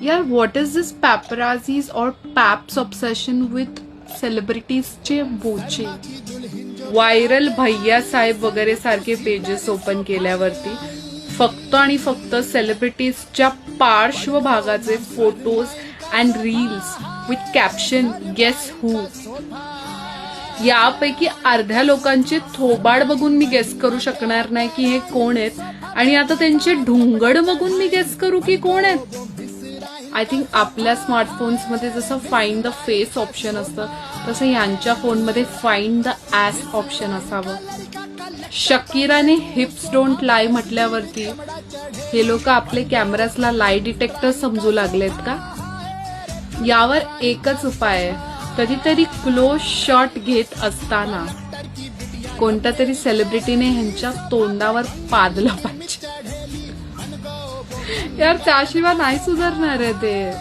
यार what is दिस पॅपराझीज और पॅप्स obsession with सेलिब्रिटीजचे बोचे. Viral भैया साहेब वगैरे सारखे पेजेस ओपन केल्यावरती फक्त आणि फक्त सेलिब्रिटीजच्या पार्श्वभागाचे photos and reels with caption guess who. यापैकी अर्ध्या लोकांचे थोबाड बघून मी गेस करू शकणार नाही की हे कोण आहेत, आणि आता त्यांचे ढुंगड बघून मी गेस करू की कोण आहेत. आय थिंक आपल्या स्मार्टफोन्स मध्ये जसं फाइंड द फेस ऑप्शन असतं तसं यांच्या फोनमध्ये फाइंड द ॲस ऑप्शन असावं. शकीराने हिप्स डोंट लाय म्हटल्यावरती हे लोक आपले कॅमेराजला लाई डिटेक्टर समजू लागलेत का. यावर एकच उपाय आहे, कधीतरी क्लोज शॉट घेत असताना कोणत्या तरी सेलिब्रिटीने ह्यांच्या तोंडावर पादलं पाहिजे. यार त्याशिवाय नाही सुधारणार आहे ते.